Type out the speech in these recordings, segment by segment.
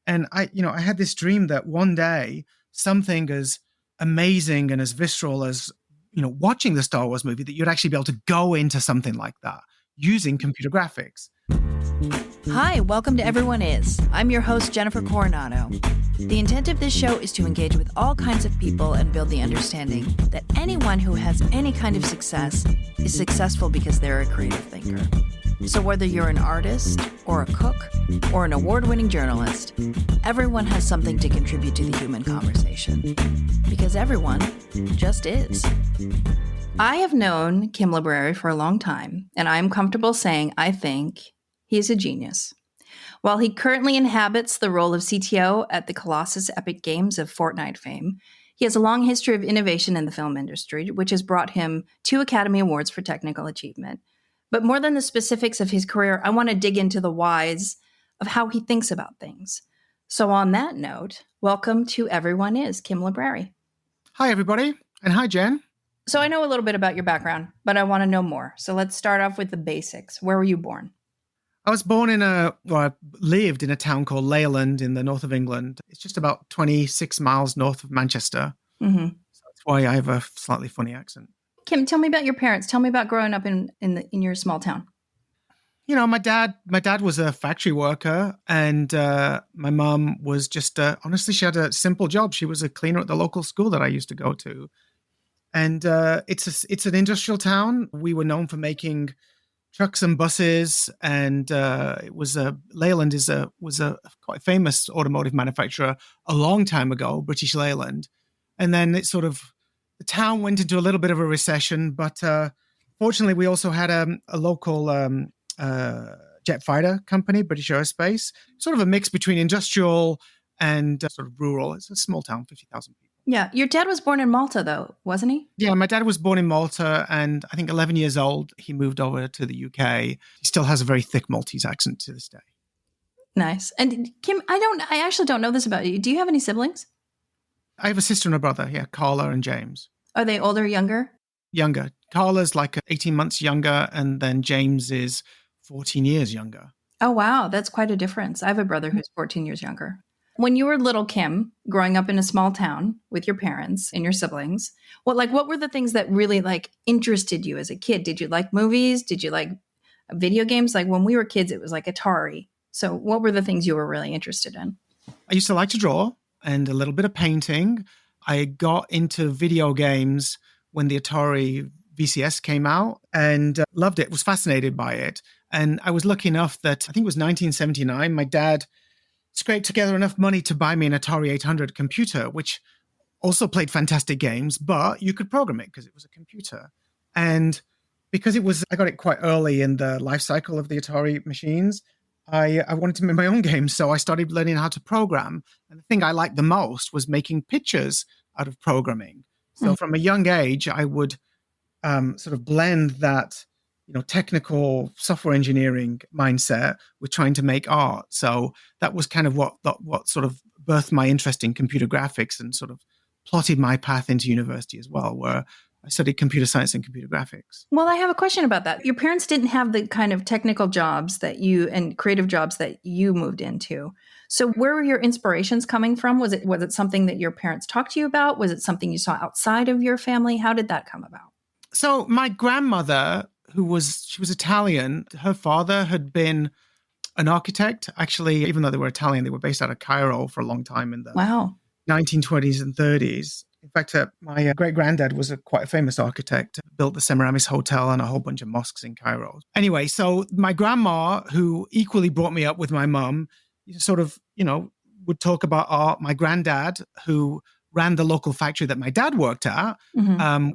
And I had this dream that one day something as amazing and as visceral as, watching the Star Wars movie, that you'd actually be able to go into something like that using computer graphics. Hi, welcome to Everyone Is. I'm your host, Jennifer Coronado. The intent of this show is to engage with all kinds of people and build the understanding that anyone who has any kind of success is successful because they're a creative thinker. So whether you're an artist, or a cook, or an award-winning journalist, everyone has something to contribute to the human conversation. Because everyone just is. I have known Kim Liberi for a long time, and I'm comfortable saying I think he's a genius. While he currently inhabits the role of CTO at the Colossus Epic Games of Fortnite fame, he has a long history of innovation in the film industry, which has brought him 2 Academy Awards for technical achievement. But more than the specifics of his career, I want to dig into the whys of how he thinks about things. So on that note, welcome to Everyone Is, Kim Liberi. Hi, everybody. And hi, Jen. So I know a little bit about your background, but I want to know more. So let's start off with the basics. Where were you born? I was born I lived in a town called Leyland in the north of England. It's just about 26 miles north of Manchester. Mm-hmm. So that's why I have a slightly funny accent. Kim, tell me about your parents. Tell me about growing up in your small town. My dad was a factory worker, and my mom was just, honestly, she had a simple job. She was a cleaner at the local school that I used to go to. And it's an industrial town. We were known for making trucks and buses, and Leyland was a quite famous automotive manufacturer a long time ago, British Leyland. And then the town went into a little bit of a recession, but fortunately we also had a local jet fighter company, British Aerospace, sort of a mix between industrial and sort of rural. It's a small town, 50,000 people. Yeah. Your dad was born in Malta, though, wasn't he? Yeah, my dad was born in Malta, and I think 11 years old, he moved over to the UK. He still has a very thick Maltese accent to this day. Nice. And Kim, I actually don't know this about you. Do you have any siblings? I have a sister and a brother, Carla and James. Are they older or younger? Younger. Carla's like 18 months younger, and then James is 14 years younger. Oh, wow. That's quite a difference. I have a brother who's 14 years younger. When you were little, Kim, growing up in a small town with your parents and your siblings, what were the things that really interested you as a kid? Did you like movies? Did you like video games? Like when we were kids, it was like Atari. So what were the things you were really interested in? I used to like to draw and a little bit of painting. I got into video games when the Atari VCS came out and loved it, was fascinated by it. And I was lucky enough that I think it was 1979, my dad scraped together enough money to buy me an Atari 800 computer, which also played fantastic games, but you could program it because it was a computer. And because I got it quite early in the life cycle of the Atari machines, I wanted to make my own games. So I started learning how to program. And the thing I liked the most was making pictures out of programming. So from a young age, I would sort of blend that technical software engineering mindset with trying to make art. So that was kind of what sort of birthed my interest in computer graphics and sort of plotted my path into university as well, where I studied computer science and computer graphics. Well, I have a question about that. Your parents didn't have the kind of technical jobs and creative jobs that you moved into. So where were your inspirations coming from? Was it something that your parents talked to you about? Was it something you saw outside of your family? How did that come about? So my grandmother, she was Italian. Her father had been an architect. Actually, even though they were Italian, they were based out of Cairo for a long time in the 1920s and 30s. In fact, my great-granddad was quite a famous architect, built the Semiramis Hotel and a whole bunch of mosques in Cairo. Anyway, so my grandma, who equally brought me up with my mum, sort of, would talk about art. My granddad, who ran the local factory that my dad worked at,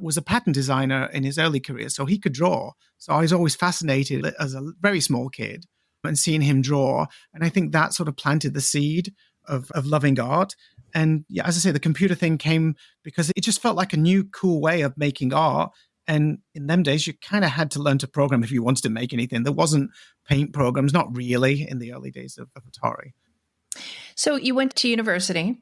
was a pattern designer in his early career, so he could draw. So I was always fascinated as a very small kid and seeing him draw. And I think that sort of planted the seed of loving art. And yeah, as I say, the computer thing came because it just felt like a new, cool way of making art. And in them days, you kind of had to learn to program if you wanted to make anything. There wasn't paint programs, not really, in the early days of Atari. So you went to university,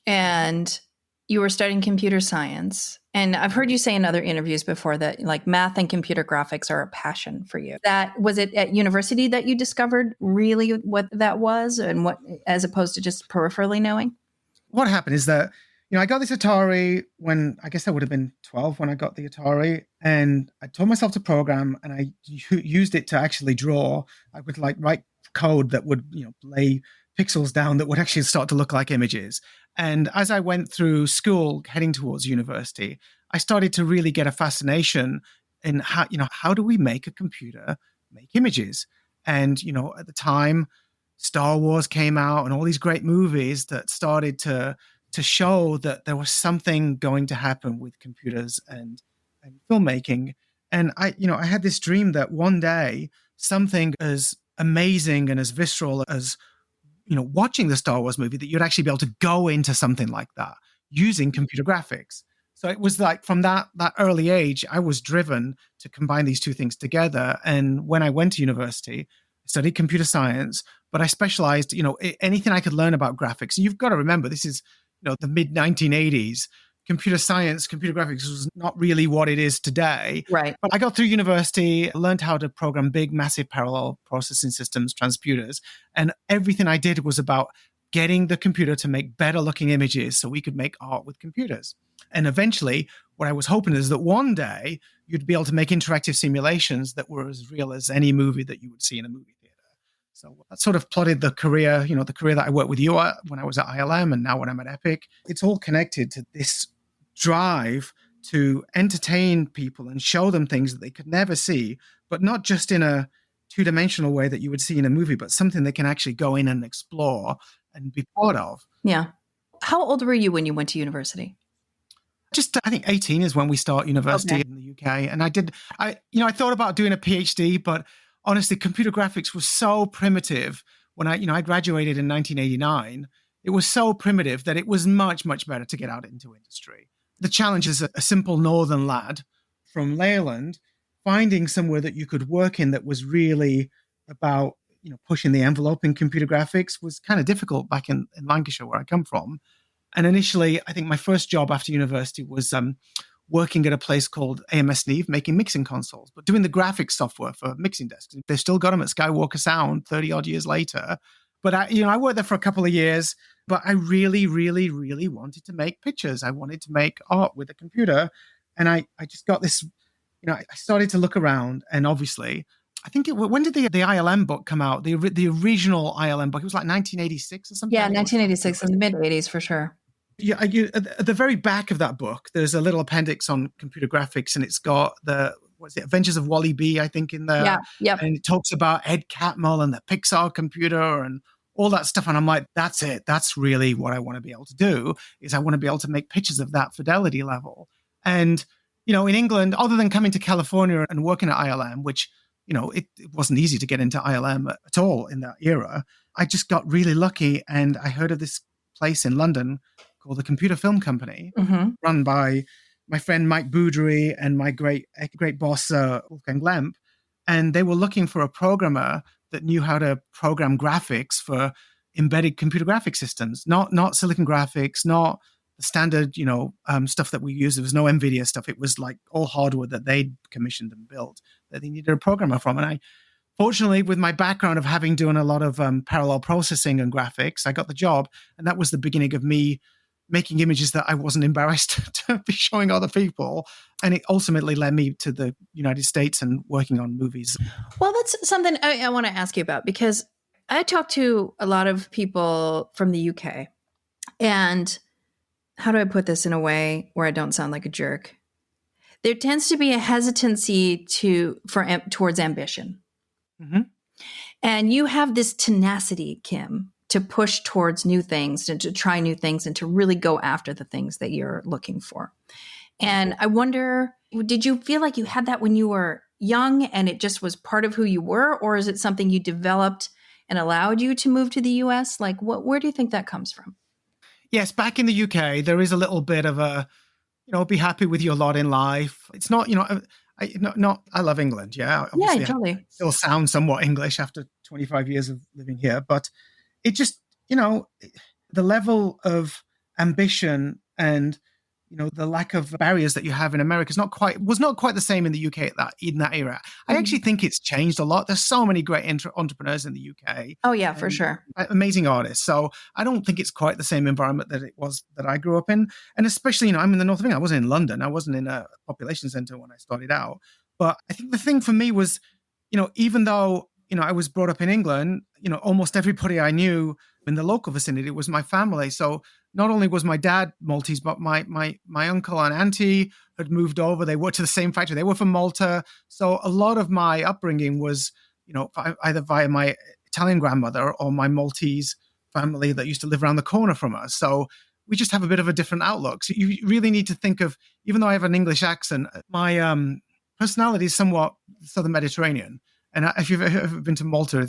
and you were studying computer science. And I've heard you say in other interviews before that like math and computer graphics are a passion for you. That was it at university that you discovered really what that was and what, as opposed to just peripherally knowing? What happened is that, I got this Atari when I guess I would have been 12 when I got the Atari, and I taught myself to program, and I used it to actually draw. I would like write code that would, lay pixels down that would actually start to look like images. And as I went through school, heading towards university, I started to really get a fascination in how do we make a computer make images? And, at the time, Star Wars came out and all these great movies that started to show that there was something going to happen with computers and filmmaking. And I had this dream that one day something as amazing and as visceral as watching the Star Wars movie, that you'd actually be able to go into something like that using computer graphics. So it was like from that early age, I was driven to combine these two things together. And when I went to university, I studied computer science, but I specialized, anything I could learn about graphics. And you've got to remember, this is, the mid 1980s. Computer science, computer graphics was not really what it is today. Right. But I got through university, learned how to program big, massive parallel processing systems, transputers, and everything I did was about getting the computer to make better looking images so we could make art with computers. And eventually, what I was hoping is that one day you'd be able to make interactive simulations that were as real as any movie that you would see in a movie theater. So that sort of plotted the career, the career that I worked with you at when I was at ILM and now when I'm at Epic. It's all connected to this drive to entertain people and show them things that they could never see, but not just in a two-dimensional way that you would see in a movie, but something they can actually go in and explore and be part of. Yeah. How old were you when you went to university? Just, I think 18 is when we start university in the UK. And I thought about doing a PhD, but honestly, computer graphics was so primitive when I graduated in 1989. It was so primitive that it was much, much better to get out into industry. The challenge is a simple northern lad from Leyland, finding somewhere that you could work in that was really about, pushing the envelope in computer graphics was kind of difficult back in Lancashire, where I come from. And initially, I think my first job after university was working at a place called AMS Neve, making mixing consoles, but doing the graphics software for mixing desks. They've still got them at Skywalker Sound 30 odd years later. But I worked there for a couple of years, but I really, really, really wanted to make pictures. I wanted to make art with a computer. And I just got this, I started to look around, and obviously, I think when did the ILM book come out? The original ILM book, it was like 1986 or something. Yeah, 1986 in the mid 80s for sure. Yeah, at the very back of that book, there's a little appendix on computer graphics, and it's got Adventures of Wally B, I think, in there. Yeah, yep. And it talks about Ed Catmull and the Pixar computer and all that stuff. And I'm like, that's it. That's really what I want to be able to do, is I want to be able to make pictures of that fidelity level. And, in England, other than coming to California and working at ILM, which, it wasn't easy to get into ILM at all in that era, I just got really lucky. And I heard of this place in London called the Computer Film Company, run by my friend Mike Boudry and my great boss, Wolfgang Lemp. And they were looking for a programmer that knew how to program graphics for embedded computer graphic systems, not silicon graphics, not the standard, stuff that we use. There was no NVIDIA stuff. It was like all hardware that they'd commissioned and built that they needed a programmer from. And fortunately, with my background of having done a lot of parallel processing and graphics, I got the job. And that was the beginning of me making images that I wasn't embarrassed to be showing other people. And it ultimately led me to the United States and working on movies. Well, that's something I want to ask you about, because I talk to a lot of people from the UK. And how do I put this in a way where I don't sound like a jerk? There tends to be a hesitancy towards ambition. Mm-hmm. And you have this tenacity, Kim, to push towards new things and to try new things and to really go after the things that you're looking for. And I wonder, did you feel like you had that when you were young and it just was part of who you were? Or is it something you developed and allowed you to move to the US? Like, where do you think that comes from? Yes, back in the UK, there is a little bit of a, be happy with your lot in life. It's not, I love England. Yeah. Obviously, yeah, totally. I still sound somewhat English after 25 years of living here, but it just, the level of ambition And the lack of barriers that you have in America was not quite the same in the UK in that era. I actually think it's changed a lot. There's so many great entrepreneurs in the UK. Oh, yeah, for And sure. amazing artists. So I don't think it's quite the same environment that it was that I grew up in. And especially, I'm in the north of England. I wasn't in London. I wasn't in a population center when I started out. But I think the thing for me was, even though, I was brought up in England, almost everybody I knew in the local vicinity was my family. So not only was my dad Maltese, but my uncle and auntie had moved over. They worked at the same factory. They were from Malta. So a lot of my upbringing was, either via my Italian grandmother or my Maltese family that used to live around the corner from us. So we just have a bit of a different outlook. So you really need to think of, even though I have an English accent, my personality is somewhat Southern Mediterranean. And if you've ever been to Malta,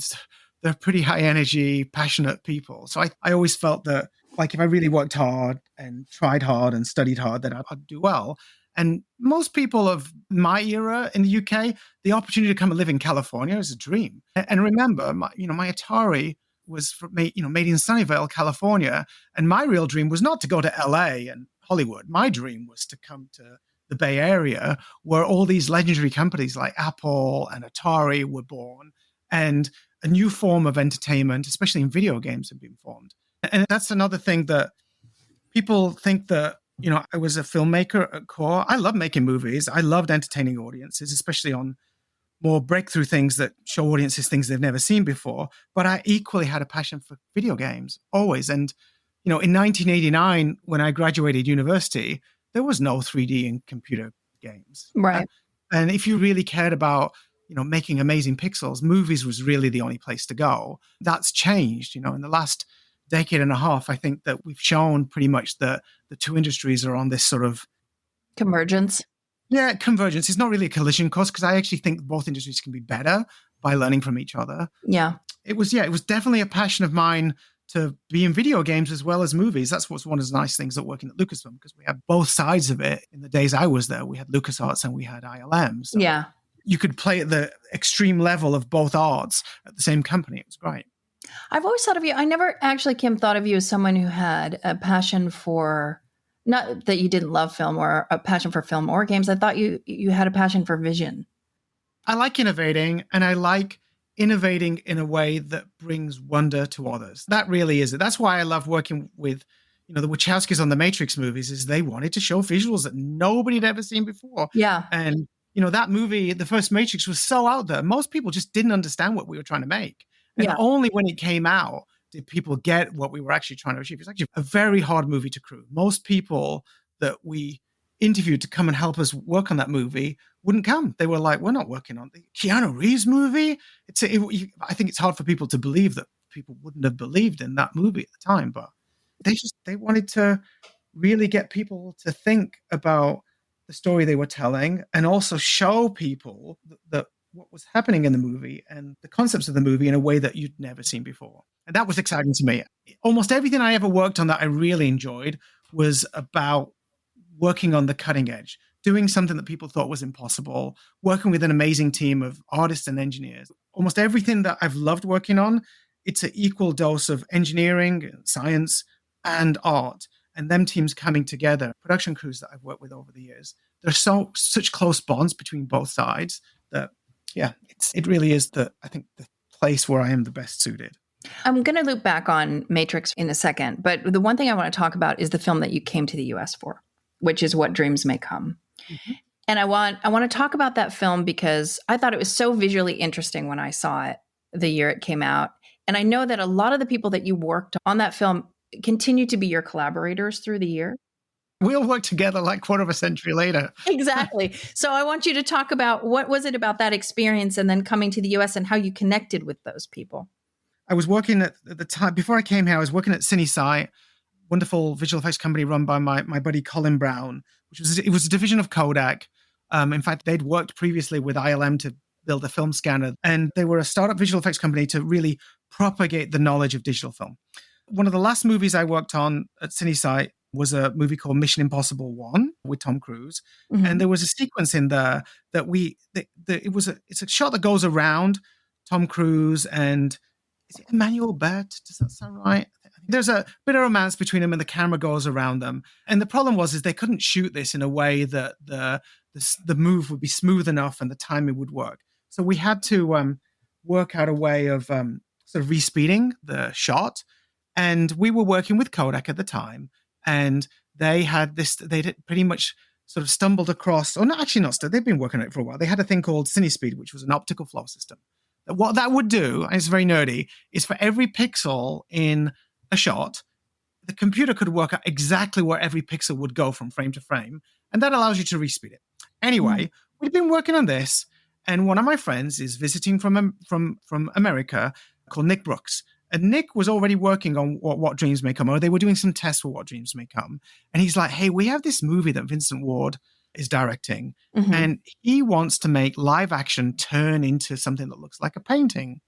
they're pretty high energy, passionate people. So I always felt that, like, if I really worked hard and tried hard and studied hard, then I'd do well. And most people of my era in the UK, the opportunity to come and live in California is a dream. And remember, my Atari was made in Sunnyvale, California. And my real dream was not to go to LA and Hollywood. My dream was to come to the Bay Area, where all these legendary companies like Apple and Atari were born, and a new form of entertainment, especially in video games, had been formed. And that's another thing that people think that, I was a filmmaker at core. I love making movies. I loved entertaining audiences, especially on more breakthrough things that show audiences things they've never seen before. But I equally had a passion for video games, always. And, in 1989, when I graduated university, there was no 3D in computer games. Right. And if you really cared about, making amazing pixels, movies was really the only place to go. That's changed, in the last decade and a half. I think that we've shown pretty much that the two industries are on this sort of convergence. Yeah, convergence. It's not really a collision course, because I actually think both industries can be better by learning from each other. Yeah. It was definitely a passion of mine to be in video games as well as movies. That's what's one of the nice things at working at Lucasfilm, because we have both sides of it. In the days I was there, we had LucasArts and we had ILM. So yeah. You could play at the extreme level of both arts at the same company. It was great. I've always thought of you, I never actually, Kim, thought of you as someone who had a passion for, not that you didn't love film or a passion for film or games. I thought you had a passion for vision. I like innovating, and I like innovating in a way that brings wonder to others. That really is it. That's why I love working with, the Wachowskis on the Matrix movies, is they wanted to show visuals that nobody had ever seen before. Yeah. And, that movie, the first Matrix, was so out there. Most people just didn't understand what we were trying to make. And only when it came out did people get what we were actually trying to achieve. It's actually a very hard movie to crew. Most people that we interviewed to come and help us work on that movie wouldn't come. They were like, we're not working on the Keanu Reeves movie. I think it's hard for people to believe that people wouldn't have believed in that movie at the time, but they wanted to really get people to think about the story they were telling, and also show people that what was happening in the movie and the concepts of the movie in a way that you'd never seen before. And that was exciting to me. Almost everything I ever worked on that I really enjoyed was about working on the cutting edge, doing something that people thought was impossible, working with an amazing team of artists and engineers. Almost everything that I've loved working on, it's an equal dose of engineering, science, and art. And them teams coming together, production crews that I've worked with over the years, there's such close bonds between both sides that, it really is I think the place where I am the best suited. I'm going to loop back on Matrix in a second, but the one thing I want to talk about is the film that you came to the US for, which is What Dreams May Come. Mm-hmm. And I want to talk about that film because I thought it was so visually interesting when I saw it the year it came out. And I know that a lot of the people that you worked on that film continue to be your collaborators through the year. We'll work together like quarter of a century later. Exactly. So I want you to talk about what was it about that experience and then coming to the US and how you connected with those people. I was working at the time, before I came here, I was working at CineSight, wonderful visual effects company run by my buddy Colin Brown, it was a division of Kodak. In fact, they'd worked previously with ILM to build a film scanner, and they were a startup visual effects company to really propagate the knowledge of digital film. One of the last movies I worked on at CineSight was a movie called Mission Impossible 1 with Tom Cruise. Mm-hmm. And there was a sequence in there that it's a shot that goes around Tom Cruise and is it Emmanuel Bert? Does that sound right? I think There's a bit of romance between them and the camera goes around them. And the problem was is they couldn't shoot this in a way that the move would be smooth enough and the timing would work. So we had to work out a way of sort of respeeding the shot. And we were working with Kodak at the time. And they had this, they'd pretty much sort of stumbled across, or not actually not, they've been working on it for a while. They had a thing called CineSpeed, which was an optical flow system. What that would do, and it's very nerdy, is for every pixel in a shot, the computer could work out exactly where every pixel would go from frame to frame, and that allows you to respeed it. Anyway, we've been working on this, and one of my friends is visiting from America called Nick Brooks. And Nick was already working on What Dreams May Come, or they were doing some tests for What Dreams May Come. And he's like, hey, we have this movie that Vincent Ward is directing, and he wants to make live action turn into something that looks like a painting.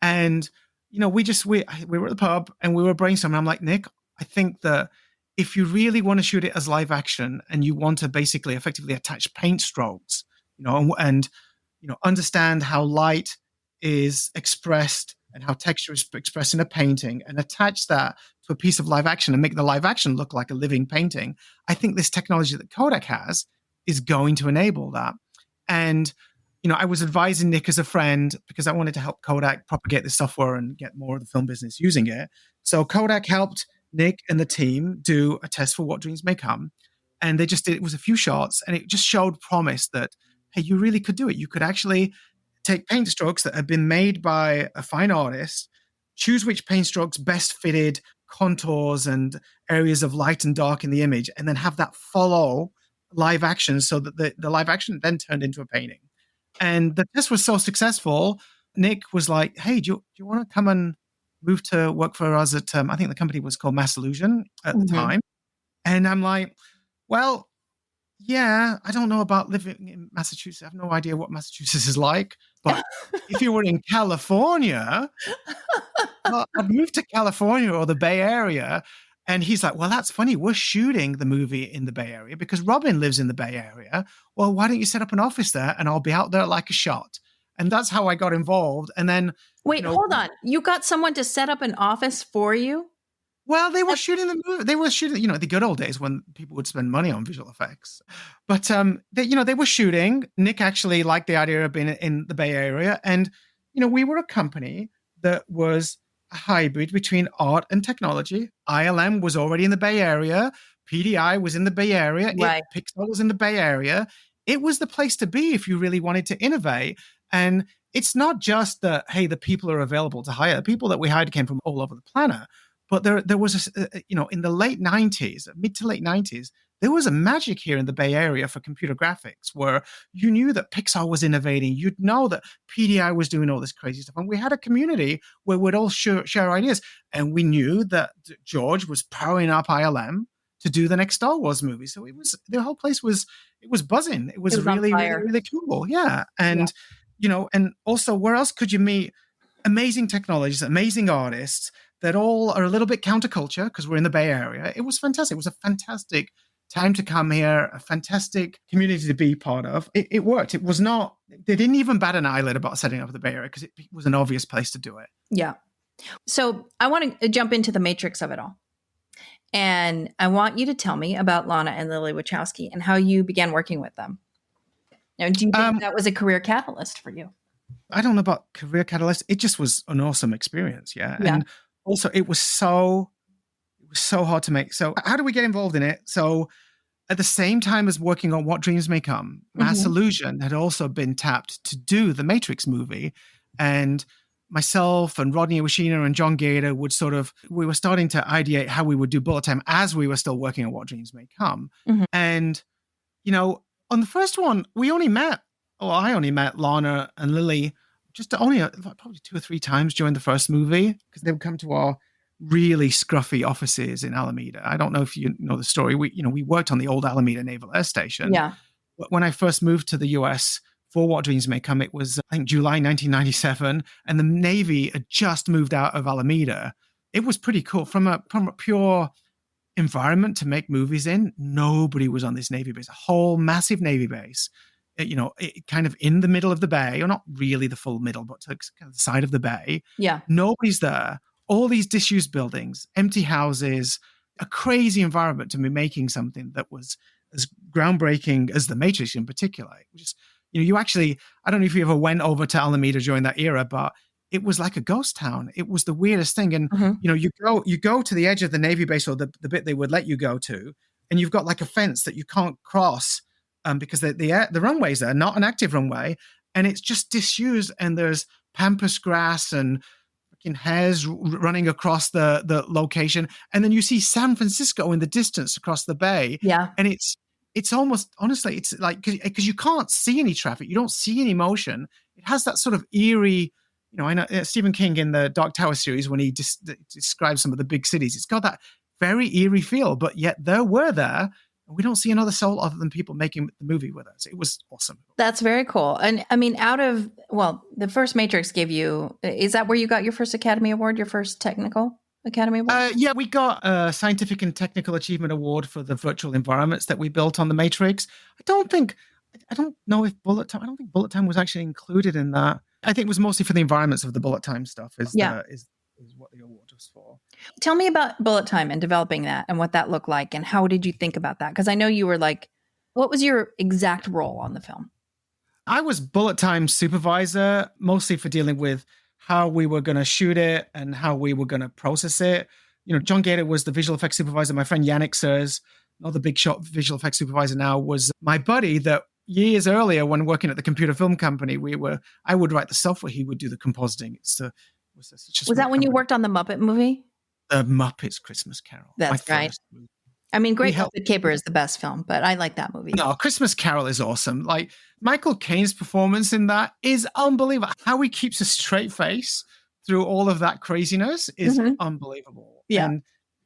And, you know, we were at the pub and we were brainstorming. I'm like, Nick, I think that if you really want to shoot it as live action and you want to basically effectively attach paint strokes, you know, and you know, understand how light is expressed and how texture is expressed in a painting and attach that to a piece of live action and make the live action look like a living painting, I think this technology that Kodak has is going to enable that. And, you know, I was advising Nick as a friend because I wanted to help Kodak propagate the software and get more of the film business using it. So Kodak helped Nick and the team do a test for What Dreams May Come. And they just did, it was a few shots and it just showed promise that, hey, you really could do it. You could actually take paint strokes that have been made by a fine artist, choose which paint strokes best fitted contours and areas of light and dark in the image, and then have that follow live action so that the live action then turned into a painting. And the test was so successful, Nick was like, hey, do you want to come and move to work for us at, I think the company was called Mass Illusion at the time. And I'm like, well, yeah, I don't know about living in Massachusetts. I have no idea what Massachusetts is like. But if you were in California, well, I'd move to California or the Bay Area. And he's like, well, that's funny. We're shooting the movie in the Bay Area because Robin lives in the Bay Area. Well, why don't you set up an office there and I'll be out there like a shot? And that's how I got involved. And then... Wait, hold on. You got someone to set up an office for you? Well, they were shooting the movie. They were shooting, the good old days when people would spend money on visual effects. But, they were shooting. Nick actually liked the idea of being in the Bay Area. And, we were a company that was a hybrid between art and technology. ILM was already in the Bay Area. PDI was in the Bay Area. Right. Pixar was in the Bay Area. It was the place to be if you really wanted to innovate. And it's not just that, hey, the people are available to hire. The people that we hired came from all over the planet. But there was, in the late 90s, mid to late 90s, there was a magic here in the Bay Area for computer graphics where you knew that Pixar was innovating. You'd know that PDI was doing all this crazy stuff. And we had a community where we'd all share ideas. And we knew that George was powering up ILM to do the next Star Wars movie. So the whole place was buzzing. It was really, really, really cool. Yeah. And, and also where else could you meet amazing technologies, amazing artists that all are a little bit counterculture because we're in the Bay Area. It was fantastic. It was a fantastic time to come here, a fantastic community to be part of. It worked. It was not, they didn't even bat an eyelid about setting up the Bay Area because it was an obvious place to do it. Yeah. So I want to jump into the matrix of it all. And I want you to tell me about Lana and Lily Wachowski and how you began working with them. Now, do you think that was a career catalyst for you? I don't know about career catalyst. It just was an awesome experience. Yeah. And also, it was so hard to make. So how do we get involved in it? So at the same time as working on What Dreams May Come, Mass Illusion had also been tapped to do the Matrix movie. And myself and Rodney Iwashina and John Gator we were starting to ideate how we would do bullet time as we were still working on What Dreams May Come. And, on the first one, I only met Lana and Lily just probably 2 or 3 times during the first movie because they would come to our really scruffy offices in Alameda. I don't know if you know the story. We worked on the old Alameda Naval Air Station. Yeah. When I first moved to the US for What Dreams May Come, it was, I think, July 1997, and the Navy had just moved out of Alameda. It was pretty cool. From a pure environment to make movies in, nobody was on this Navy base, a whole massive Navy base. Kind of in the middle of the bay, or not really the full middle, but to kind of the side of the bay. Yeah. Nobody's there. all these disused buildings, empty houses, a crazy environment to be making something that was as groundbreaking as The Matrix in particular. Which is, you actually, I don't know if you ever went over to Alameda during that era, but it was like a ghost town. It was the weirdest thing. And, you go to the edge of the Navy base, or the bit they would let you go to, and you've got like a fence that you can't cross because the runways are not an active runway, and it's just disused, and there's pampas grass and hares running across the location, and then you see San Francisco in the distance across the bay. Yeah. And it's almost, honestly, it's like, because you can't see any traffic, you don't see any motion. It has that sort of eerie, I know Stephen King in the Dark Tower series, when he describes some of the big cities, it's got that very eerie feel, but yet we're there, and we don't see another soul other than people making the movie with us. It was awesome. That's very cool. And I mean, the first Matrix gave you, is that where you got your first Academy Award, your first technical Academy Award? Yeah, we got a Scientific and Technical Achievement Award for the virtual environments that we built on the Matrix. I don't know if Bullet Time was actually included in that. I think it was mostly for the environments of the Bullet Time stuff is what the award was for. Tell me about Bullet Time and developing that and what that looked like, and how did you think about that? Because I know you were like, what was your exact role on the film? I was Bullet Time supervisor, mostly for dealing with how we were going to shoot it and how we were going to process it. John Gator was the visual effects supervisor. My friend Yannick Sers, another big shot visual effects supervisor now, was my buddy that years earlier, when working at the computer film company, I would write the software, he would do the compositing. Was that when you worked on the Muppet movie? The Muppets Christmas Carol. That's right. I mean, Great Muppet Caper is the best film, but I like that movie. No, Christmas Carol is awesome. Like, Michael Caine's performance in that is unbelievable. How he keeps a straight face through all of that craziness is unbelievable. Yeah.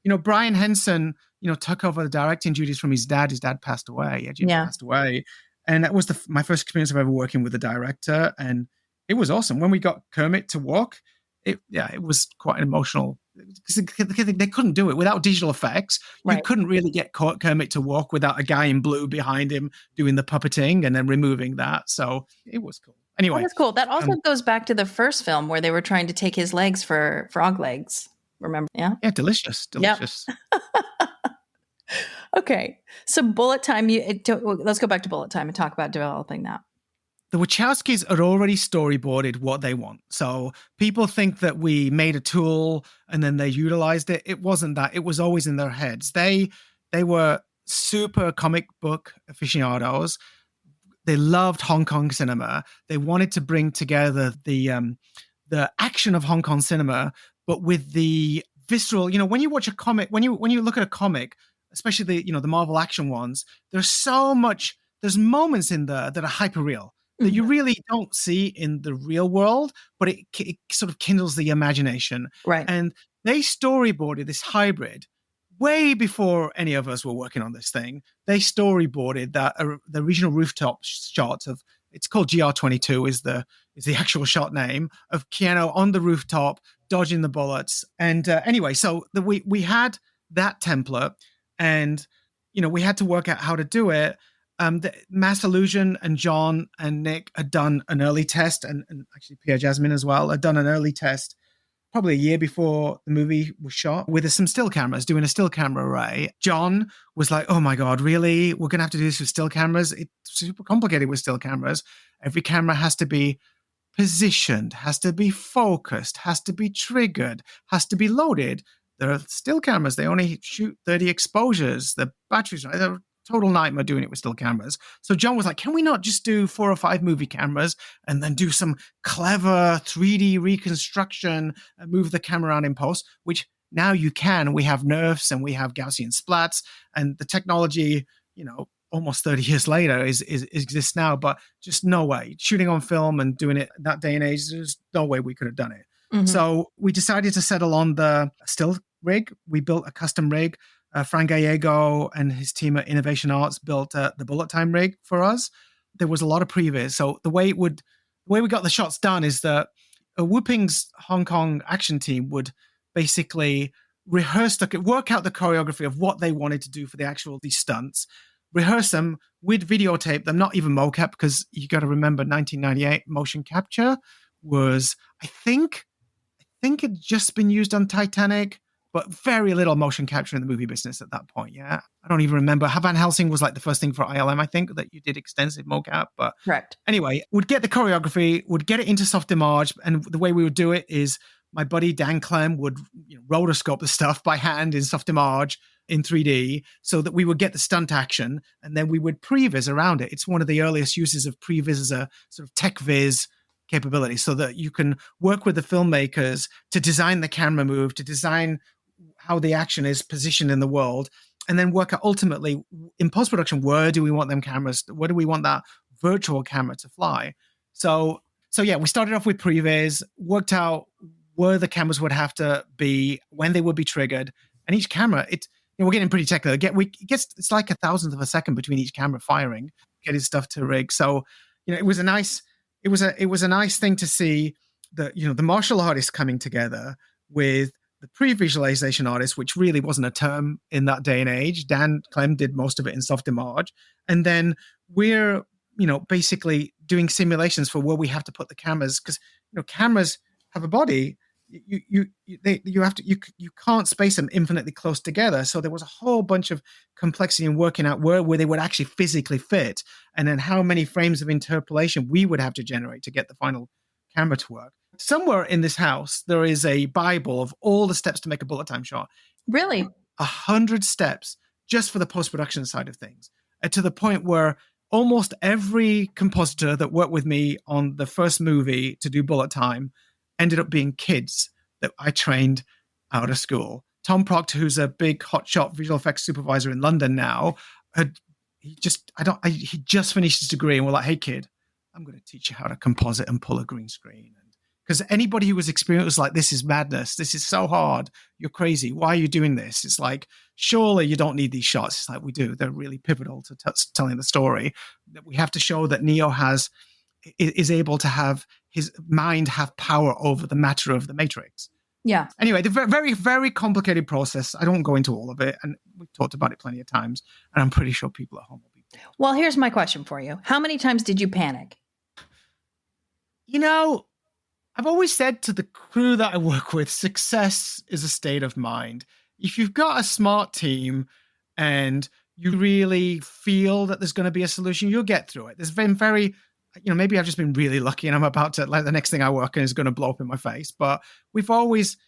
And, Brian Henson, took over the directing duties from his dad. His dad passed away. Edgy passed away. And that was my first experience of ever working with a director. And it was awesome. When we got Kermit to walk, it was quite an emotional, because they couldn't do it without digital effects. You couldn't really get Kermit to walk without a guy in blue behind him doing the puppeting and then removing that. So it was cool. Anyway, that's cool. That also goes back to the first film where they were trying to take his legs for frog legs. Remember? Yeah. Yeah. Delicious. Yep. Okay. So Bullet Time, let's go back to Bullet Time and talk about developing that. The Wachowskis had already storyboarded what they want. So people think that we made a tool and then they utilized it. It wasn't that. It was always in their heads. They were super comic book aficionados. They loved Hong Kong cinema. They wanted to bring together the action of Hong Kong cinema, but with the visceral, when you watch a comic, when you look at a comic, especially the Marvel action ones, there's moments in there that are hyper real, that you really don't see in the real world, but it sort of kindles the imagination. Right. And they storyboarded this hybrid way before any of us were working on this thing. They storyboarded that the regional rooftop shot of, it's called GR22 is the actual shot name, of Keanu on the rooftop dodging the bullets. And anyway, so we had that template, and we had to work out how to do it. The Mass Illusion and John and Nick had done an early test, and actually Pierre Jasmine as well had done an early test probably a year before the movie was shot with some still cameras, doing a still camera array. John was like, oh my God, really? We're going to have to do this with still cameras? It's super complicated with still cameras. Every camera has to be positioned, has to be focused, has to be triggered, has to be loaded. There are still cameras. They only shoot 30 exposures. The batteries, they're total nightmare doing it with still cameras. So John was like, can we not just do 4 or 5 movie cameras and then do some clever 3D reconstruction and move the camera around in post, which now you can. We have nerfs and we have Gaussian splats, and the technology, almost 30 years later exists now, but just no way. Shooting on film and doing it that day and age, there's no way we could have done it. Mm-hmm. So we decided to settle on the still rig. We built a custom rig. Fran Gallego and his team at Innovation Arts built the Bullet Time rig for us. There was a lot of previs. So the way we got the shots done is that Whooping's Hong Kong action team would basically work out the choreography of what they wanted to do for these stunts, rehearse them, we'd videotape them, not even mocap, because you got to remember 1998 motion capture was, I think think had just been used on Titanic, but very little motion capture in the movie business at that point. Yeah. I don't even remember. Van Helsing was like the first thing for ILM, I think, that you did extensive mocap. But Correct. anyway, would get the choreography, would get it into Softimage. And the way we would do it is my buddy Dan Clem would rotoscope the stuff by hand in Softimage in 3D so that we would get the stunt action and then we would previs around it. It's one of the earliest uses of previs as a sort of tech viz capability so that you can work with the filmmakers to design the camera move, to design how the action is positioned in the world, and then work out ultimately in post-production, where do we want them cameras? Where do we want that virtual camera to fly? So yeah, we started off with previs, worked out where the cameras would have to be, when they would be triggered, and each camera, we're getting pretty technical. It's like 1,000th of a second between each camera firing, getting stuff to rig. So, it was a nice thing to see the martial artists coming together with the pre-visualization artist, which really wasn't a term in that day and age. Dan Clem did most of it in Softimage. And then we're, basically doing simulations for where we have to put the cameras, because, cameras have a body. You can't space them infinitely close together. So there was a whole bunch of complexity in working out where they would actually physically fit, and then how many frames of interpolation we would have to generate to get the final camera to work. Somewhere in this house, there is a Bible of all the steps to make a bullet time shot. Really? 100 steps just for the post-production side of things, to the point where almost every compositor that worked with me on the first movie to do bullet time ended up being kids that I trained out of school. Tom Proctor, who's a big hotshot visual effects supervisor in London now, he just finished his degree, and we're like, hey kid, I'm going to teach you how to composite and pull a green screen. Because anybody who was experienced was like, this is madness. This is so hard. You're crazy. Why are you doing this? It's like, surely you don't need these shots. It's like, we do. They're really pivotal to telling the story. That we have to show that Neo is able to have his mind have power over the matter of the Matrix. Yeah. Anyway, the very, very complicated process. I don't go into all of it, and we've talked about it plenty of times, and I'm pretty sure people at home will be. Well, here's my question for you. How many times did you panic? I've always said to the crew that I work with, success is a state of mind. If you've got a smart team and you really feel that there's going to be a solution, you'll get through it. There's been maybe I've just been really lucky and I'm about to, like, the next thing I work on is going to blow up in my face. But we've always,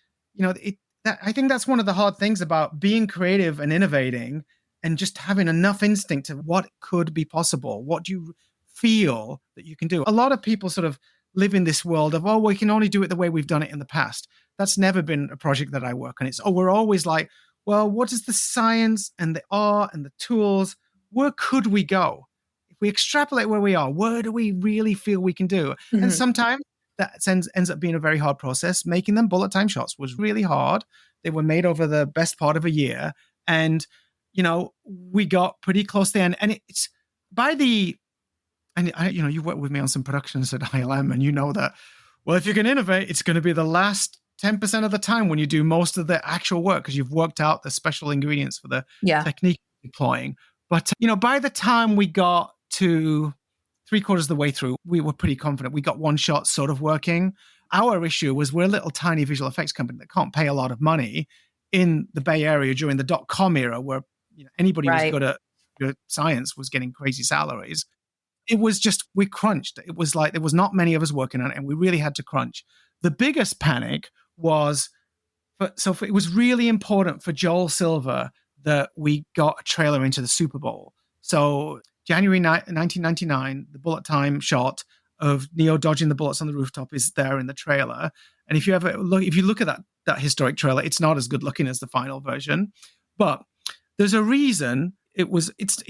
I think that's one of the hard things about being creative and innovating and just having enough instinct of what could be possible. What do you feel that you can do? A lot of people sort of live in this world of, we can only do it the way we've done it in the past. That's never been a project that I work on. We're always like, well, what is the science and the art and the tools? Where could we go? If we extrapolate where we are, where do we really feel we can do? Mm-hmm. And sometimes that ends up being a very hard process. Making them bullet time shots was really hard. They were made over the best part of a year. And, we got pretty close to the end. And it's by the... And you've worked with me on some productions at ILM, and you know that, well, if you can innovate, it's going to be the last 10% of the time when you do most of the actual work, because you've worked out the special ingredients for the technique deploying. But, by the time we got to 3/4 of the way through, we were pretty confident. We got one shot sort of working. Our issue was we're a little tiny visual effects company that can't pay a lot of money in the Bay Area during the .com era, where anybody who was good at science was getting crazy salaries. It was just, we crunched. It was like there was not many of us working on it, and we really had to crunch. The biggest panic was, it was really important for Joel Silver that we got a trailer into the Super Bowl. So January 1999, the bullet time shot of Neo dodging the bullets on the rooftop is there in the trailer. And if you look at that historic trailer, it's not as good looking as the final version, but there's a reason. It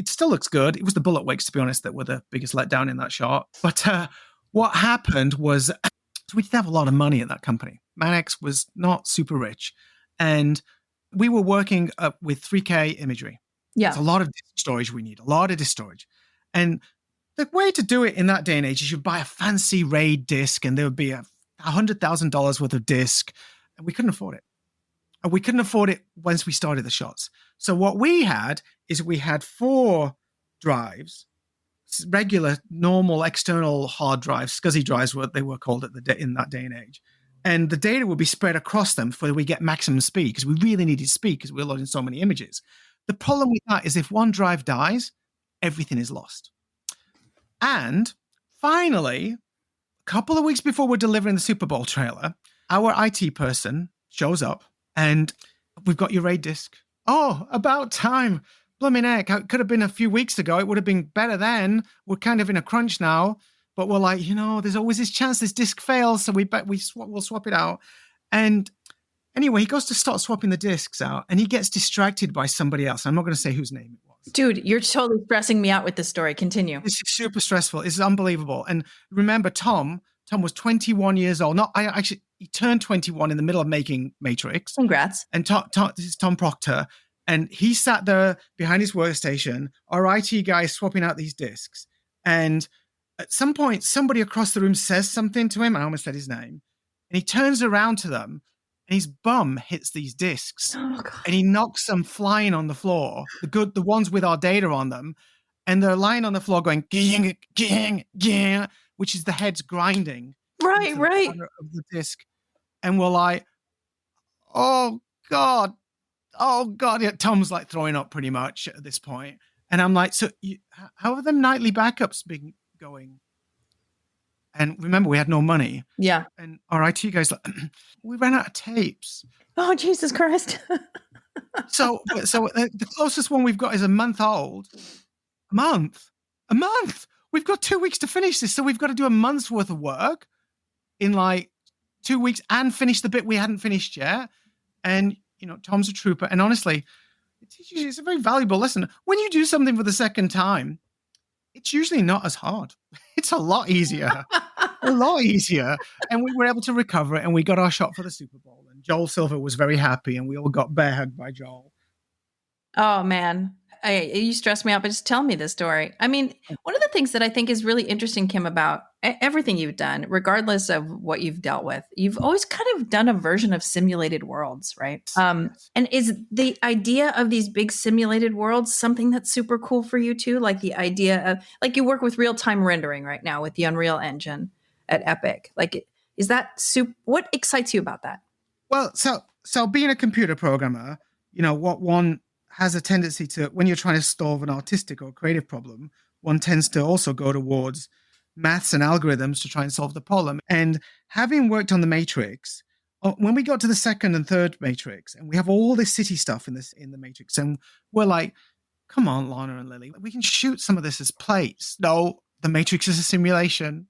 still looks good. It was the bullet wakes, to be honest, that were the biggest letdown in that shot. But what happened was we didn't have a lot of money at that company. Manex was not super rich, and we were working with 3K imagery. Yeah, it's a lot of disk storage we need, a lot of disk storage. And the way to do it in that day and age is you buy a fancy RAID disk, and there would be $100,000 worth of disk, and we couldn't afford it. And we couldn't afford it once we started the shots. So what we had 4 drives, regular, normal, external hard drives, SCSI drives, what they were called in that day and age. and the data would be spread across them so we get maximum speed, because we really needed speed because we're loading so many images. The problem with that is if one drive dies, everything is lost. And finally, a couple of weeks before we're delivering the Super Bowl trailer, our IT person shows up and we've got your RAID disk. Oh, about time. Blooming heck. It could have been a few weeks ago. It would have been better then. We're kind of in a crunch now. But we're like, there's always this chance this disk fails. So we'll swap it out. And anyway, he goes to start swapping the disks out and he gets distracted by somebody else. I'm not going to say whose name it was. Dude, you're totally stressing me out with this story. Continue. This is super stressful. It's unbelievable. And remember, Tom was 21 years old. He turned 21 in the middle of making Matrix. Congrats. And this is Tom Proctor. And he sat there behind his workstation, our IT guy swapping out these disks. And at some point, somebody across the room says something to him. I almost said his name. And he turns around to them and his bum hits these disks. Oh, God. And he knocks them flying on the floor, the ones with our data on them. And they're lying on the floor going, ging, ging, ging, which is the heads grinding. Right. Of the disc. And we're like, oh, God. Yeah, Tom's like throwing up pretty much at this point. And I'm like, so how have them nightly backups been going? And remember, we had no money. Yeah. And our IT guy's like, we ran out of tapes. Oh, Jesus Christ. So the closest one we've got is a month old. A month. We've got 2 weeks to finish this. So we've got to do a month's worth of work in like 2 weeks and finish the bit we hadn't finished yet. And Tom's a trooper. And honestly, it's a very valuable lesson. When you do something for the second time, it's usually not as hard. It's a lot easier. And we were able to recover it and we got our shot for the Super Bowl. And Joel Silver was very happy and we all got bear hugged by Joel. Oh, man. You stress me out, but just tell me the story. I mean, one of the things that I think is really interesting, Kim, about everything you've done, regardless of what you've dealt with, you've always kind of done a version of simulated worlds, right? And is the idea of these big simulated worlds something that's super cool for you too? Like the idea of, like you work with real-time rendering right now with the Unreal Engine at Epic. Like, is that what excites you about that? Well, so being a computer programmer, what one has a tendency to, when you're trying to solve an artistic or creative problem, one tends to also go towards maths and algorithms to try and solve the problem. And having worked on the Matrix, when we got to the second and third Matrix, and we have all this city stuff in the Matrix, and we're like, come on, Lana and Lily, we can shoot some of this as plates. No, the Matrix is a simulation.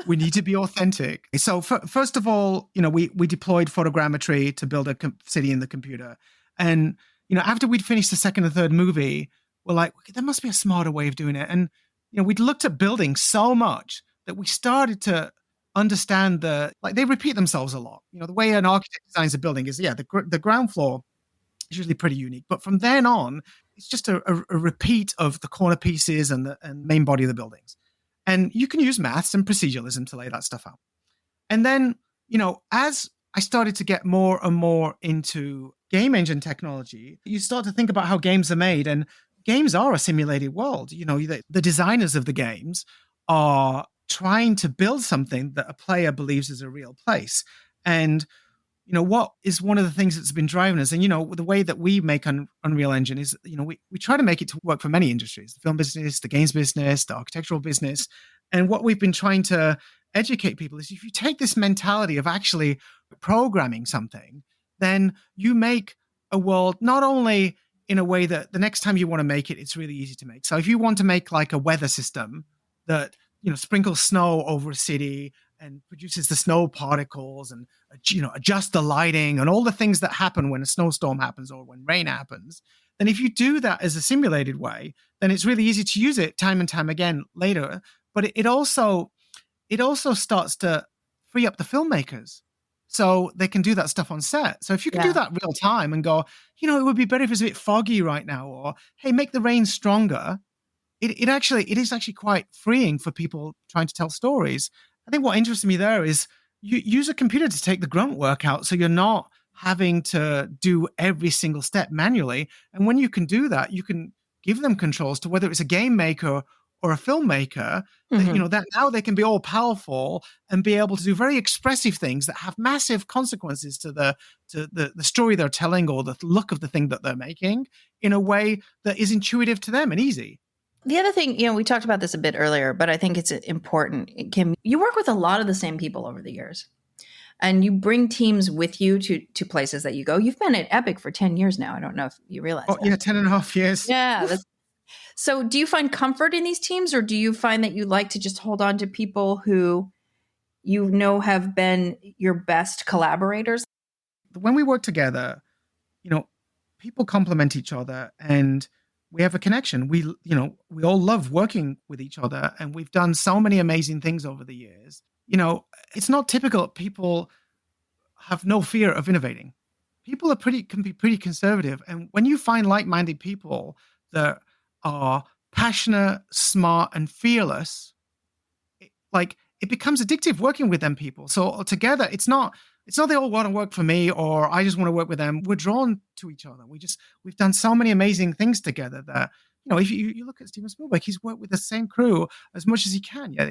We need to be authentic. So first of all, we deployed photogrammetry to build a city in the computer. And, after we'd finished the second and third movie, we're like, there must be a smarter way of doing it. And, we'd looked at buildings so much that we started to understand they repeat themselves a lot. The way an architect designs a building is, the ground floor is usually pretty unique. But from then on, it's just a repeat of the corner pieces and main body of the buildings. And you can use maths and proceduralism to lay that stuff out. And then, as I started to get more and more into game engine technology, you start to think about how games are made, and games are a simulated world. The designers of the games are trying to build something that a player believes is a real place. And, what is one of the things that's been driving us, and, the way that we make Unreal Engine is, we try to make it to work for many industries, the film business, the games business, the architectural business. And what we've been trying to educate people is if you take this mentality of actually programming something, then you make a world not only in a way that the next time you want to make it, it's really easy to make. So if you want to make like a weather system that, sprinkles snow over a city and produces the snow particles and, adjust the lighting and all the things that happen when a snowstorm happens or when rain happens, then if you do that as a simulated way, then it's really easy to use it time and time again later. But it also starts to free up the filmmakers so they can do that stuff on set. So if you can do that real time and go, it would be better if it's a bit foggy right now, or, hey, make the rain stronger. It is actually quite freeing for people trying to tell stories. I think what interests me there is you use a computer to take the grunt work out, so you're not having to do every single step manually. And when you can do that, you can give them controls to whether it's a game maker or a filmmaker, that, Mm-hmm. that now they can be all powerful and be able to do very expressive things that have massive consequences to the story they're telling or the look of the thing that they're making in a way that is intuitive to them and easy. The other thing, we talked about this a bit earlier, but I think it's important. Kim, you work with a lot of the same people over the years, and you bring teams with you to places that you go. You've been at Epic for 10 years now. I don't know if you realize Oh, that. yeah, 10 and a half years. Yeah. So do you find comfort in these teams, or do you find that you like to just hold on to people who have been your best collaborators? When we work together, people complement each other and we have a connection. We all love working with each other, and we've done so many amazing things over the years. It's not typical. People have no fear of innovating. People can be pretty conservative. And when you find like-minded people that are passionate, smart, and fearless, it becomes addictive working with them people. So together, it's not they all want to work for me or I just want to work with them. We're drawn to each other. We've done so many amazing things together that, if you look at Steven Spielberg, he's worked with the same crew as much as he can. Yeah.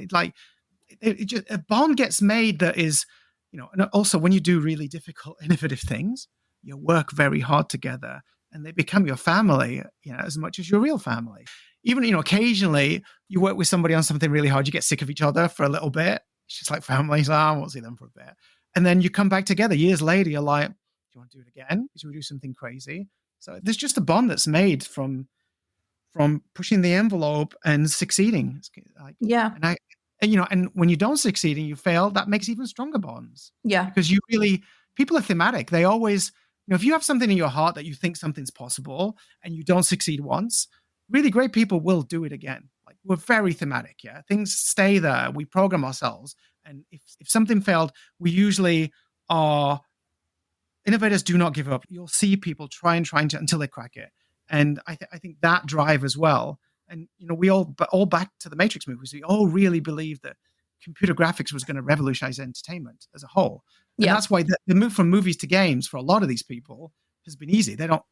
A bond gets made that is, and also when you do really difficult, innovative things, you work very hard together and they become your family, as much as your real family. Even, occasionally you work with somebody on something really hard, you get sick of each other for a little bit. It's just like family. So I won't see them for a bit. And then you come back together years later, you're like, do you want to do it again? Should we do something crazy? So there's just a bond that's made from pushing the envelope and succeeding. Yeah. And when you don't succeed and you fail, that makes even stronger bonds. Yeah. Because people are thematic. They always, if you have something in your heart that you think something's possible and you don't succeed once, really great people will do it again. Like, we're very thematic. Yeah. Things stay there. We program ourselves. And if something failed, we usually are innovators do not give up. You'll see people trying to until they crack it. And I think that drive as well. And, we all back to the Matrix movies. We all really believed that computer graphics was going to revolutionize entertainment as a whole. And that's why the move from movies to games for a lot of these people has been easy. They don't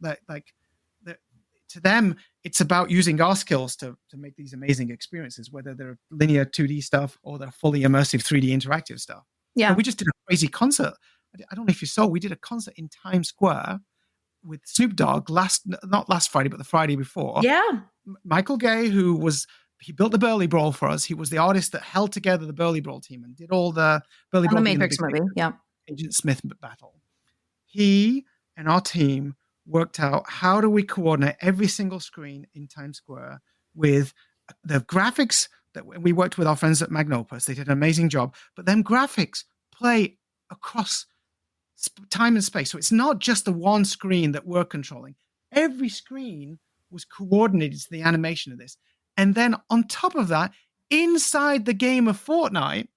to them, it's about using our skills to make these amazing experiences, whether they're linear 2D stuff or they're fully immersive 3D interactive stuff. Yeah. We just did a crazy concert. I don't know if you saw, we did a concert in Times Square with Snoop Dogg not last Friday, but the Friday before. Yeah. Michael Gay, he built the Burly Brawl for us. He was the artist that held together the Burly Brawl team and did all the Burly Brawl. The Matrix movie. Yeah. Agent Smith battle. He and our team worked out how do we coordinate every single screen in Times Square with the graphics that we worked with our friends at Magnopus. They did an amazing job, but then graphics play across time and space. So it's not just the one screen that we're controlling. Every screen was coordinated to the animation of this. And then on top of that, inside the game of Fortnite,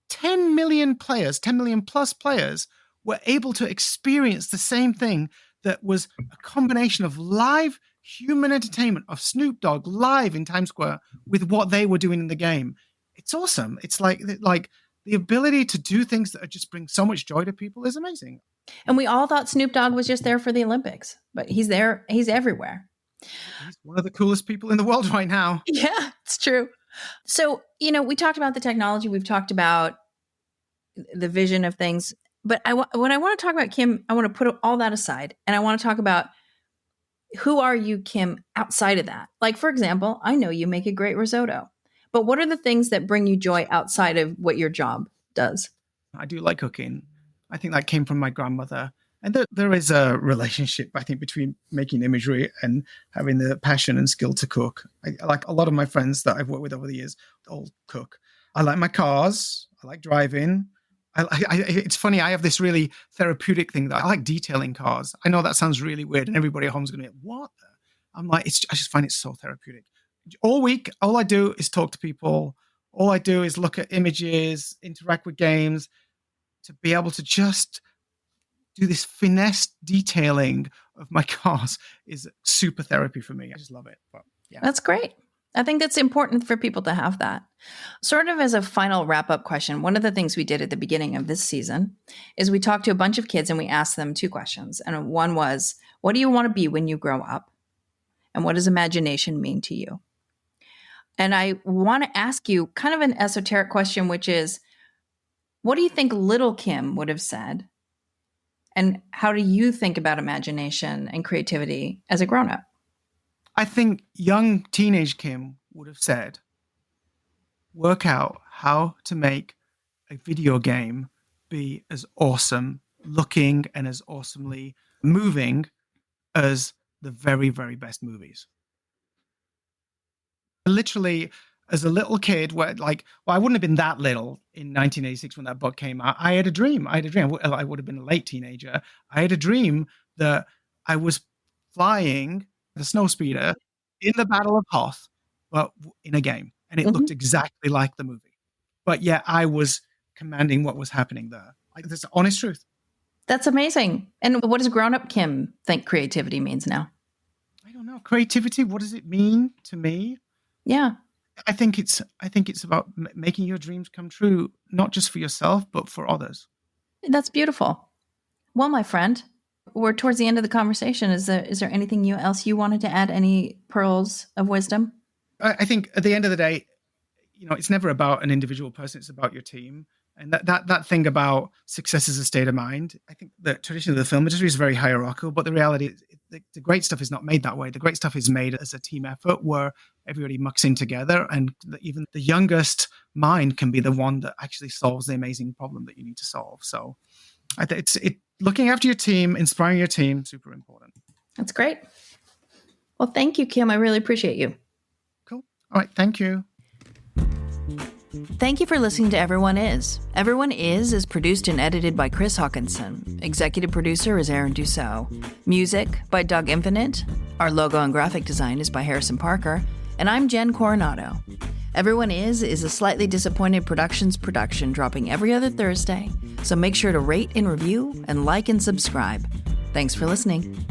10 million plus players were able to experience the same thing that was a combination of live human entertainment of Snoop Dogg live in Times Square with what they were doing in the game. It's awesome. It's like the ability to do things that just bring so much joy to people is amazing. And we all thought Snoop Dogg was just there for the Olympics, but he's there. He's everywhere. He's one of the coolest people in the world right now. Yeah, it's true. So, we talked about the technology. We've talked about the vision of things. But when I want to talk about Kim, I want to put all that aside. And I want to talk about who are you, Kim, outside of that? Like, for example, I know you make a great risotto. But what are the things that bring you joy outside of what your job does? I do like cooking. I think that came from my grandmother. And there is a relationship, I think, between making imagery and having the passion and skill to cook. I like a lot of my friends that I've worked with over the years all cook. I like my cars. I like driving. It's funny, I have this really therapeutic thing that I like detailing cars. I know that sounds really weird and everybody at home is going to be like, what? I'm like, I just find it so therapeutic. All week, all I do is talk to people. All I do is look at images, interact with games, to be able to just do this finesse detailing of my cars is super therapy for me. I just love it. But, yeah. That's great. I think that's important for people to have that. Sort of as a final wrap-up question, one of the things we did at the beginning of this season is we talked to a bunch of kids and we asked them two questions. And one was, what do you want to be when you grow up? And what does imagination mean to you? And I want to ask you kind of an esoteric question, which is, what do you think little Kim would have said? And how do you think about imagination and creativity as a grown-up? I think young teenage Kim would have said, work out how to make a video game be as awesome looking and as awesomely moving as the very, very best movies. Literally, as a little kid, I wouldn't have been that little in 1986 when that book came out. I had a dream. I would have been a late teenager. I had a dream that I was flying the snowspeeder in the Battle of Hoth, but in a game. And it looked exactly like the movie. But yeah, I was commanding what was happening there. That's the honest truth. That's amazing. And what does grown-up Kim think creativity means now? I don't know. Creativity, what does it mean to me? Yeah. I think it's about making your dreams come true, not just for yourself, but for others. That's beautiful. Well, my friend, we're towards the end of the conversation. Is there anything else you wanted to add? Any pearls of wisdom? I think at the end of the day, it's never about an individual person. It's about your team. And that thing about success is a state of mind. I think the tradition of the film industry is very hierarchical, but the reality is the great stuff is not made that way. The great stuff is made as a team effort where everybody mucks in together, and even the youngest mind can be the one that actually solves the amazing problem that you need to solve. So I think it's looking after your team, inspiring your team, super important. That's great. Well, thank you, Kim. I really appreciate you. Cool. All right. Thank you. Thank you for listening to Everyone Is. Everyone Is produced and edited by Chris Hawkinson. Executive producer is Aaron Dussault. Music by Doug Infinite. Our logo and graphic design is by Harrison Parker. And I'm Jen Coronado. Everyone Is a Slightly Disappointed Productions production dropping every other Thursday. So make sure to rate and review and like and subscribe. Thanks for listening.